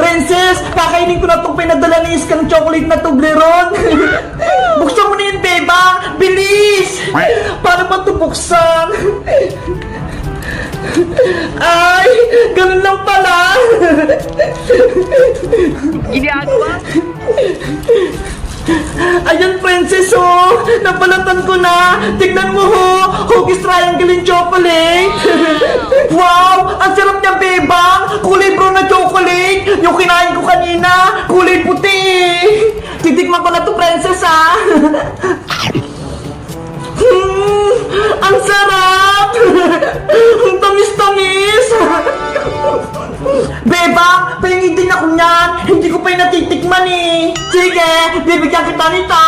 Princess, kakainin ko na itong pinadala ni Iskang chocolate na Toblerone. Buksan mo na yun, bebang! Bilis! Paano ba ito buksan? Ay, ganun lang pala. Ginagawa? Ayan, Princess, oh! Napalatan ko na! Tignan mo, ho! Huggies Triangle in chocolate! Wow! Ang sarap niya, bebang! Kulay brown na chocolate! Yung kinain ko kanina, kulay puti! Titikman ko na to, Princess, ha! Ang sarap! Ang tamis-tamis! Beba, pahingin din ako niyan. Hindi ko pa yung natitikman eh. Sige, bibigyan kita nito.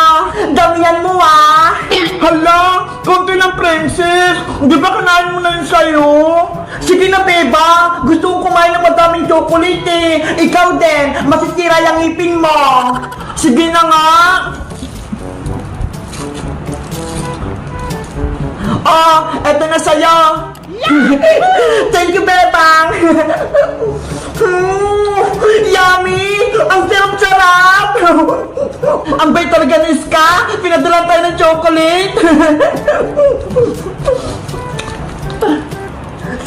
Damihan mo ah. Hala, konti lang, Princess. Di ba kanain mo na yun sa'yo? Sige na, Beba. Gusto kong kumain ng madaming chocolate eh. Ikaw din, masisira yung ngipin mo. Sige na nga. Oh, eto na sa'yo. Thank you, Bebang. Yummy! Ang sarap-sarap! Ang bait talaga ni Iska. Pinadalan tayo ng chocolate.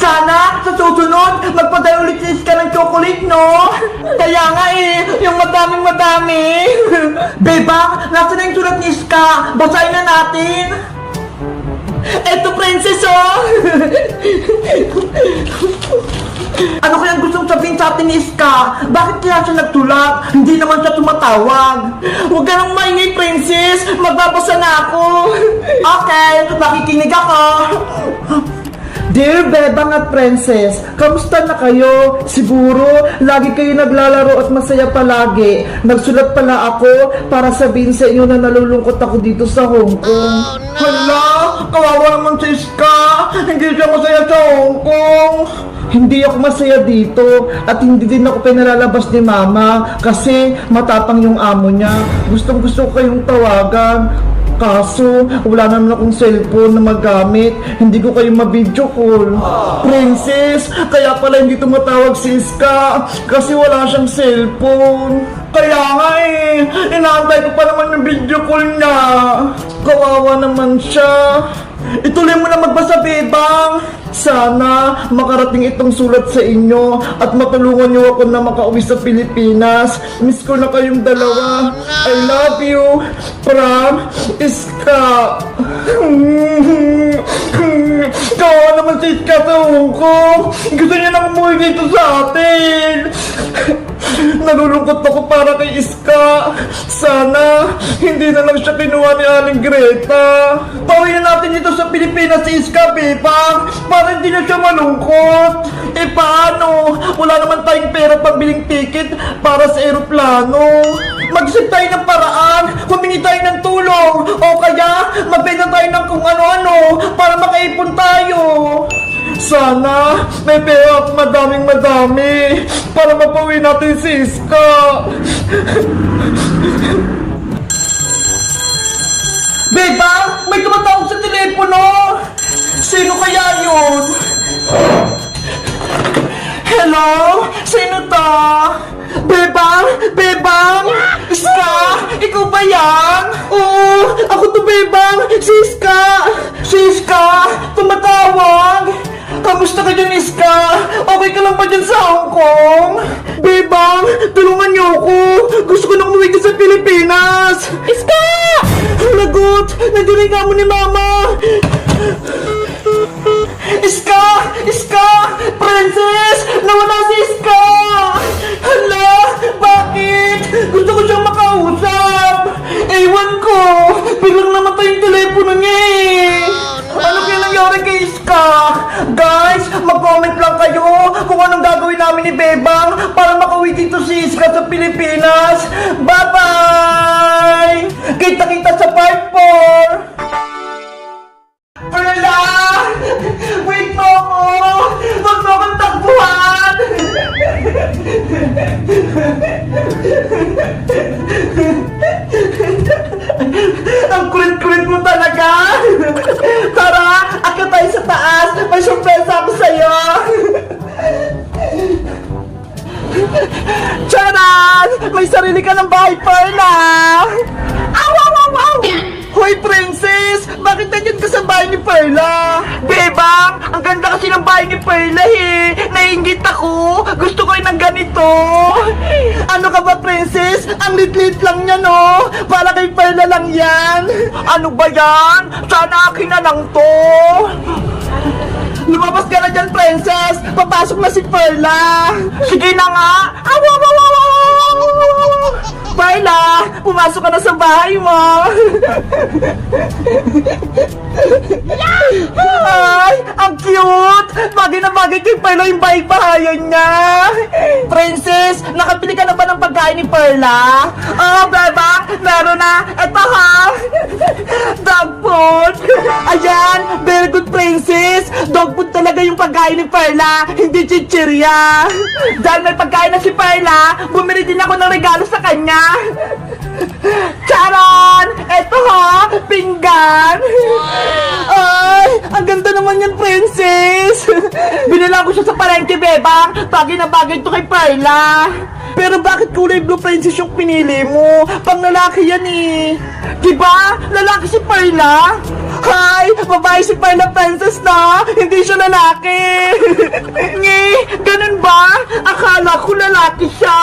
Sana, sa susunod, magpadayo ulit si Iska ng chocolate, no? Kaya nga eh, yung madaming-madami. Bebang, nasa na yung sulat ni Iska? Basahin na natin. Eto, Princess, oh! Ano kayang gustong sabihin sa atin ni Iska? Bakit kaya siya nagtulak? Hindi naman siya tumatawag. Huwag ka nang maingay, Princess. Magbabasa na ako. Okay, makikinig ako. Dear Bebang at Princess, kamusta na kayo? Siguro, lagi kayo naglalaro at masaya palagi. Nagsulat pala ako para sabihin sa inyo na nalulungkot ako dito sa Hong Kong. Hala, kawawa naman si Iska. Hindi siya masaya sa Hong Kong. Hindi ako masaya dito at hindi din ako pinalalabas ni Mama kasi matapang yung amo niya. Gustong-gusto ko kayong tawagan. Kaso, wala naman akong cellphone na magamit. Hindi ko kayo ma-video call. Princess, kaya pala hindi tumatawag si Iska kasi wala siyang cellphone. Kaya nga eh, inaantay ko pa naman yung video call niya. Kawawa naman siya. Ituloy mo na magbasa, Bebang. Sana makarating itong sulat sa inyo at matulungan niyo ako na makauwi sa Pilipinas. Miss ko na kayong dalawa. I love you. From Iska. Kawawa naman si Iska sa Hong Kong. Gusto niya nang umuwi dito sa atin. Nalulungkot ako para kay Iska. Sana hindi na lang siya kinuha ni Aling Greta. Pauwi na natin dito sa Pilipinas si Iska, Bebang, para hindi na siya malungkot. Eh paano? Wala naman tayong pera pagbiling ticket para sa eroplano. Mag-isip tayo ng paraan, humingi tayo ng tulong, o kaya magbenta tayo ng kung ano-ano para makaipon tayo. Sana may pera at madaming-madami para mapauwi natin si Iska. Bebang, may tumatawag sa telepono. Sino kaya yun? Hello? Sino to? Bebang? Bebang? Iska? Ikaw ba yan? Oo, ako to, Bebang. Si Iska. Si Iska? Tumatawag. Kamusta ka dyan, Iska? Okay ka lang ba dyan sa Hong Kong? Bebang, tulungan niyo ako. Gusto ko na umuwi ka sa Pilipinas. Iska! Lagot! Nandiyan ka mo ni Mama. Iska! Iska! Princess! Nawala si Iska! Hala! Bakit? Gusto ko siyang makausap! Ewan ko! Biglang namatay yung telepono niya eh! Ano kaya nangyari kay Iska? Guys, mag-comment lang kayo kung anong gagawin namin ni Bebang para makauwi dito si Iska sa Pilipinas. Bye-bye! Kita-kita sa part 4! Perla! Wait mo ako! Huwag mo akong takbuhan! Ang kulit-kulit mo talaga! Tara! Akyat tayo sa taas! May surpresa ako sa'yo! Charan! May sarili ka ng bahay, Perla! Aw, aw, aw, aw! Hoy, Princess! Bakit nandiyan ka sa bahay ni Perla? Bebang! Ang ganda kasi ng bahay ni Perla eh! Naiingit ako! Gusto ko rin ng ganito! Ano ka ba, Princess? Ang lit-lit lang niya, no? Para kay Perla lang yan! Ano ba yan? Sana akin na lang to! Lumabas ka na dyan, Princess! Papasok na si Perla! Sige na nga! Aw, aw, aw, aw, aw! Perla! Pumasok ka na sa bahay mo! Ay! Ang cute! Bagay na bagay kay Perla yung bahay-bahayan niya! Princess! Nakabili ka na ba ng pagkain ni Perla? Oh, beba! Meron na! Eto ha! Dog food! Ayan! Very good, Princess! Dog food talaga yung pagkain ni Perla! Hindi chichirya! Dahil may pagkain na si Perla, bumili din ako ng regalo sa kanya! Charon! Eto ha! Pinggan! Ay! Ang ganda naman yan, Princess! Binila ko siya sa palengke, bebang! Bagay na bagay to kay Perla! Pero bakit kulay blue, Princess, yung pinili mo? Pang lalaki yan eh! Diba? Lalaki si Perla? Hi! Babae si Perla, Princess na! Hindi siya lalaki! Nge! Ganun ba? Akala ko lalaki siya!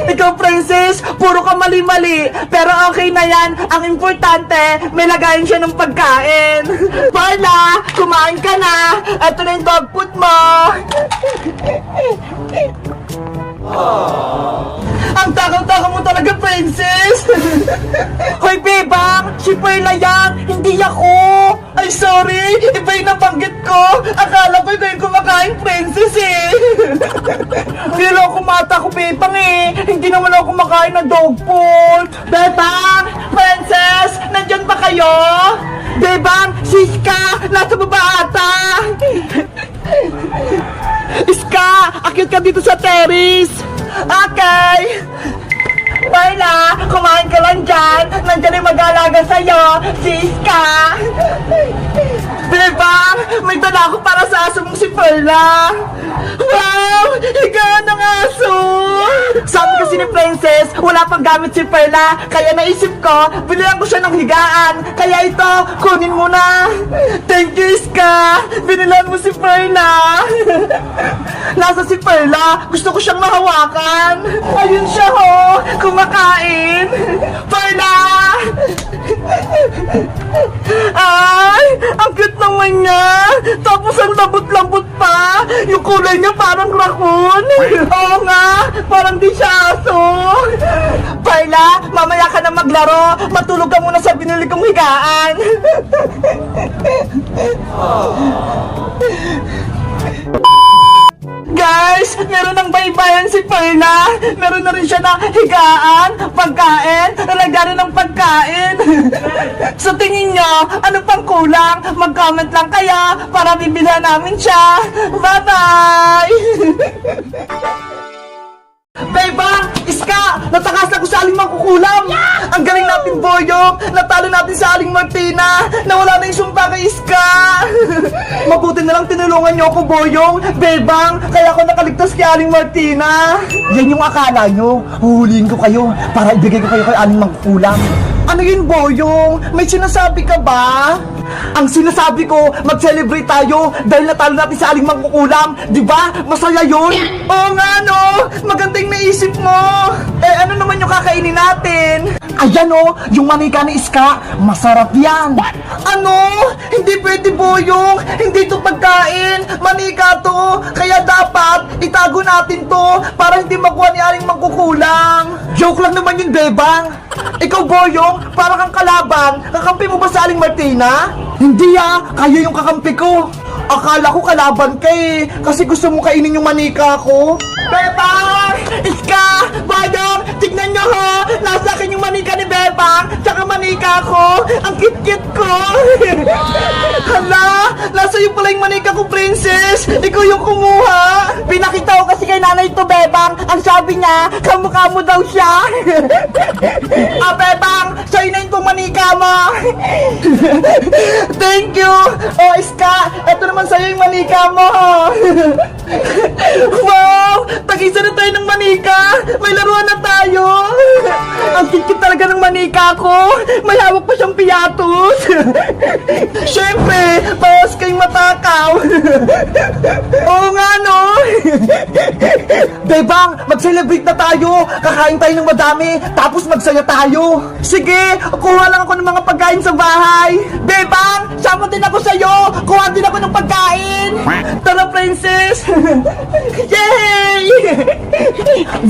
Ikaw, Princess, puro ka mali-mali. Pero okay na yan. Ang importante, may lagayin siya ng pagkain. Perla, kumain ka na. Ito na yung dog food mo. Ang takaw-takaw mo talaga, Princess! Hoy, bebang! Si Perla yan! Hindi ako! Ay, sorry! Iba yung nabanggit ko! Akala ko ikaw yung kumakain, Princess eh! Hindi lang ako mata ko, bebang eh! Hindi naman ako kumakain ng dog food! Bebang! Princess! Nandyan ba kayo? Bebang! Siska! Nasa baba ata! Iska! Akit ka dito sa terrace! Okay! Perla, kumain ka lang dyan! Nandiyan yung mag-aalaga sa'yo! Si Iska! Bebang! May dala ako para sa aso mong si Perla! Wow! Higaan ng aso! Sabi kasi ni Princess, wala pang gamit si Perla, kaya naisip ko, bilihan ko siya ng higaan. Kaya ito, kunin mo na. Thank you, Iska. Binilan mo si Perla. Nasa si Perla, gusto ko siyang mahawakan. Ayun siya ho, kumakain. Perla! Ay, ang cute naman niya. Tapos ang labot-labot pa. Yung kulay niya parang raccoon. Oo nga, parang di siya aso. Perla, mamaya ka na maglaro. Matulog ka muna sa binili kong higaan. Guys, meron ng baybayan si Perla. Meron na rin siya na higaan, pagkain, lalagyan ng pagkain. Sa tingin nyo, ano pang kulang? Mag-comment lang kayo para bibilhan namin siya. Bye-bye! Bebang! Iska! Natakas ako sa aling mangkukulam! Ang galing natin, Boyong! Natalo natin sa aling Martina! Nawala na yung sumpa kay Iska! Mabuti na lang tinulungan niyo ako, Boyong! Bebang! Kaya ako nakaligtas kay aling Martina! Yan yung akala nyo! Huhulihin ko kayo para ibigay ko kayo kay aling mangkukulam! Ano yun, Boyong? May sinasabi ka ba? Ang sinasabi ko, mag-celebrate tayo dahil natalo natin sa aling mangkukulam. Di ba? Masaya yun? Oo nga, no? Magandang naisip mo. Eh, ano naman yung kakainin natin? Ayan, oh, yung manika ni Iska. Masarap yan. Ano? Hindi pwede, Boyong. Hindi to pagkain. Manika to. Kaya dapat itago natin to para hindi makuha ni aling mangkukulam. Joke lang naman yun, Bebang. Ikaw, Boyong, para kang kalaban. Kakampi mo ba sa aling Martina? Hindi kayo yung kakampi ko. Akala ko kalaban ka eh. Kasi gusto mo kainin yung manika ko. Bebang! Iska! Boyong! Tignan nyo ho! Nasa akin yung manika ni Bebang! Tsaka manika ko! Ang cute-cute ko! Hala! Nasa iyo pala yung manika ko, princess! Ikaw yung kumuha! Pinakita ko kasi kay nanay to, Bebang. Ang sabi niya, kamukha mo daw siya. Bebang, sa'yo na yung manika mo. Thank you! Oh, Iska! Ito naman sa'yo yung manika mo! Wow! Tag-isa na tayo ng manika! May laruan na tayo! Ang kikit talaga ng manika ko. May hawak pa siyang piyatos. Siyempre! Bawas kayong matakaw! Oo nga, no? Bebang, mag-celebrate na tayo! Kakain tayo ng madami, tapos magsaya tayo! Sige, kuha lang ako ng mga pagkain sa bahay! Bebang, sama din ako sa'yo. Kuha din ako ng pagkain. Tara, princess! Yay!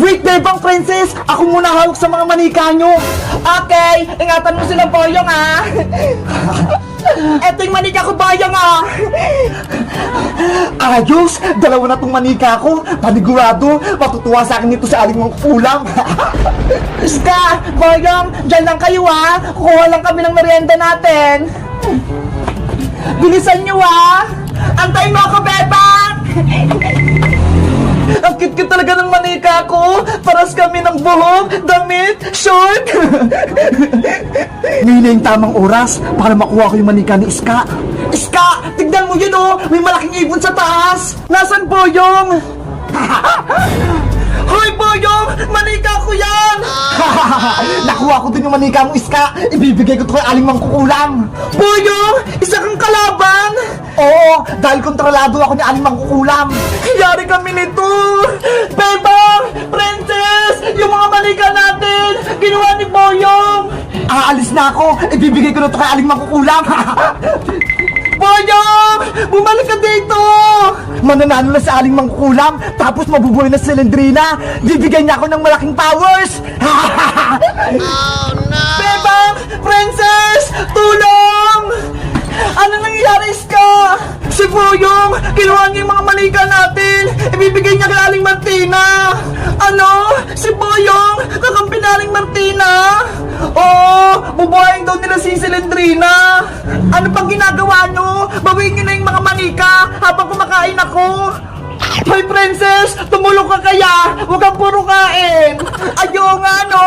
Wait, Bebang, princess! Ako muna hawak sa mga manika nyo! Okay, ingatan mo silang boyong, ah. Eto yung manika ko, boyong, ah. Ayos! Dalawa na tong manika ko! Panigurado! Matutuwa sa akin ito sa aling mong ulam! Iska, boyong, dyan lang kayo, ah. Kukuha lang kami ng merienda natin. Bilisan nyo, ah. Antayin mo ako, Bebang. Ang cute talaga ng manika ko! Paras kami ng buhok, damit, short! Ngayon na yung tamang oras para makuha ko yung manika ni Iska. Iska! Tignan mo yun, oh! May malaking ibon sa taas! Nasaan Boyong? Hoy, Boyong! Manika ko yan! Nakuha ko din yung manika mo, Iska! Ibibigay ko to kay aling mangkukulam! Boyong! Isa kang kalaban! Oo! Dahil kontrolado ako ni aling mangkukulam! Yari kami nito! Bebang! Princess! Yung mga manika natin! Ginawa ni Boyong! Aalis na ako! Ibibigay ko na to kay aling mangkukulam! Boyong! Bumalik ka dito! Mananalo na sa aling mangkukulam, tapos mabubuhay na si Lendrina! Bibigyan niya ako ng malaking powers! Oh, no! Bebang! Princess! Tulong! Ano nangyayari, Iska? Si Boyong! Kinuha niya yung mga manika natin! Ibibigay niya kay Aling Martina! Ano? Si Boyong! Kakampi na Aling Martina! Oo! Bubuhayin daw nila si Silendrina! Ano pang ginagawa nyo? Bawiin nyo na yung mga manika habang kumakain ako! Hoy, Princess! Tumulong ka kaya! Huwag kang puro kain! Ayaw nga, no?